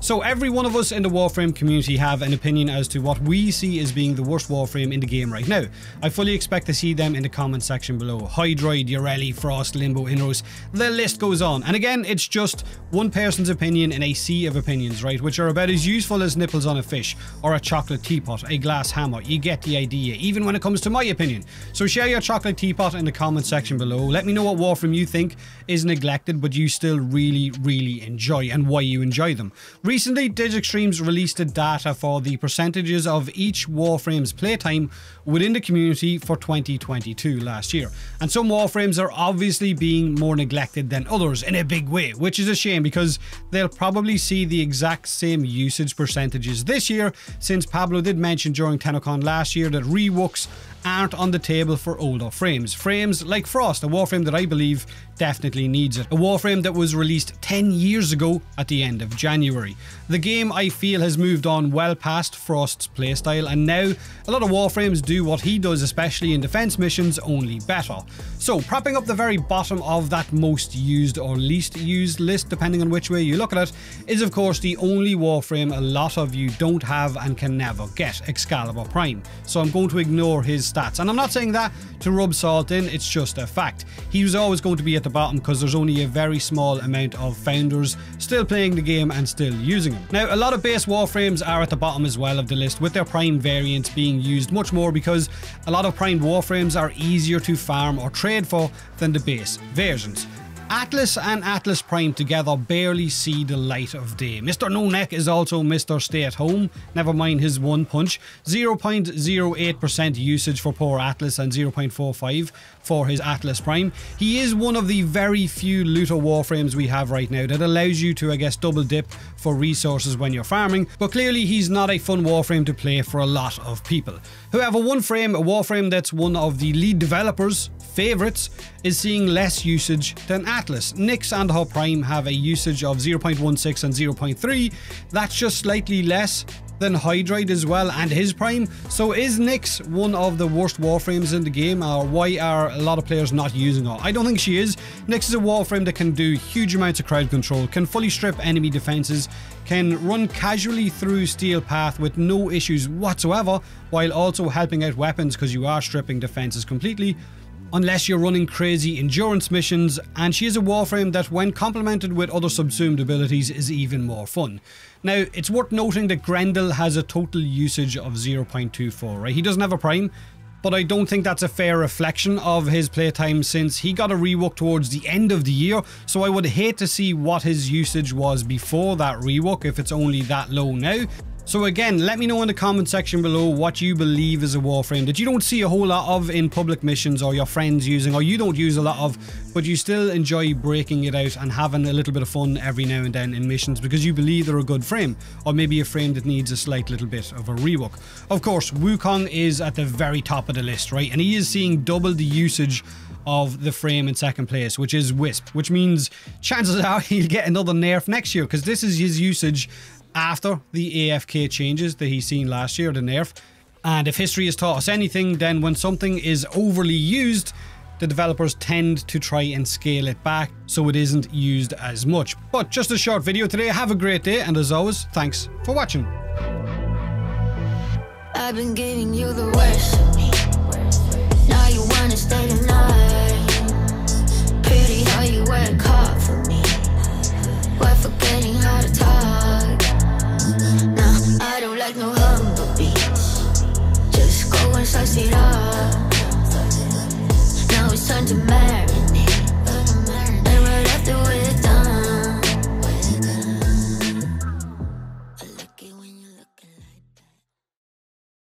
So every one of us in the Warframe community have an opinion as to what we see as being the worst Warframe in the game right now. I fully expect to see them in the comment section below. Hydroid, Ureli, Frost, Limbo, Inros, the list goes on. And again, it's just one person's opinion in a sea of opinions, right? Which are about as useful as nipples on a fish, or a chocolate teapot, a glass hammer. You get the idea, even when it comes to my opinion. So share your chocolate teapot in the comment section below. Let me know what Warframe you think is neglected, but you still really enjoy, and why you enjoy them. Recently, Digixtreams released the data for the percentages of each Warframe's playtime within the community for 2022 last year. And some Warframes are obviously being more neglected than others in a big way, which is a shame because they'll probably see the exact same usage percentages this year, since Pablo did mention during TennoCon last year that rewooks aren't on the table for older frames. Frames like Frost, a Warframe that I believe definitely needs it. A Warframe that was released 10 years ago at the end of January. The game, I feel, has moved on well past Frost's playstyle, and now a lot of Warframes do what he does, especially in defense missions, only better. So propping up the very bottom of that most used or least used list, depending on which way you look at it, is of course the only Warframe a lot of you don't have and can never get, Excalibur Prime. So I'm going to ignore his stats, and I'm not saying that to rub salt in, it's just a fact. He was always going to be at the bottom because there's only a very small amount of founders still playing the game and still using him. Now, a lot of base Warframes are at the bottom as well of the list, with their Prime variants being used much more because a lot of Prime Warframes are easier to farm or trade for than the base versions. Atlas and Atlas Prime together barely see the light of day. Mr. No Neck is also Mr. Stay at Home, never mind his one punch. 0.08% usage for poor Atlas and 0.45 for his Atlas Prime. He is one of the very few looter Warframes we have right now that allows you to, I guess, double dip for resources when you're farming, but clearly he's not a fun Warframe to play for a lot of people. However, one frame, a Warframe that's one of the lead developers' favourites, is seeing less usage than Atlas. Nyx and her Prime have a usage of 0.16 and 0.3. That's just slightly less than Hydroid as well, and his Prime. So is Nyx one of the worst Warframes in the game, or why are a lot of players not using her? I don't think she is. Nyx is a Warframe that can do huge amounts of crowd control, can fully strip enemy defenses, can run casually through Steel Path with no issues whatsoever, while also helping out weapons because you are stripping defenses completely, unless you're running crazy endurance missions, and she is a Warframe that, when complemented with other subsumed abilities, is even more fun. Now, it's worth noting that Grendel has a total usage of 0.24, right? He doesn't have a Prime, but I don't think that's a fair reflection of his playtime, since he got a rework towards the end of the year, so I would hate to see what his usage was before that rework if it's only that low now. So again, let me know in the comment section below what you believe is a Warframe that you don't see a whole lot of in public missions, or your friends using, or you don't use a lot of, but you still enjoy breaking it out and having a little bit of fun every now and then in missions because you believe they're a good frame, or maybe a frame that needs a slight little bit of a rework. Of course, Wukong is at the very top of the list, right? And he is seeing double the usage of the frame in second place, which is Wisp, which means chances are he'll get another nerf next year, because this is his usage after the AFK changes that he's seen last year, the nerf. And if history has taught us anything, then when something is overly used, the developers tend to try and scale it back so it isn't used as much. But just a short video today. Have a great day, and as always, thanks for watching. I've been giving you the worst. Now you wanna stay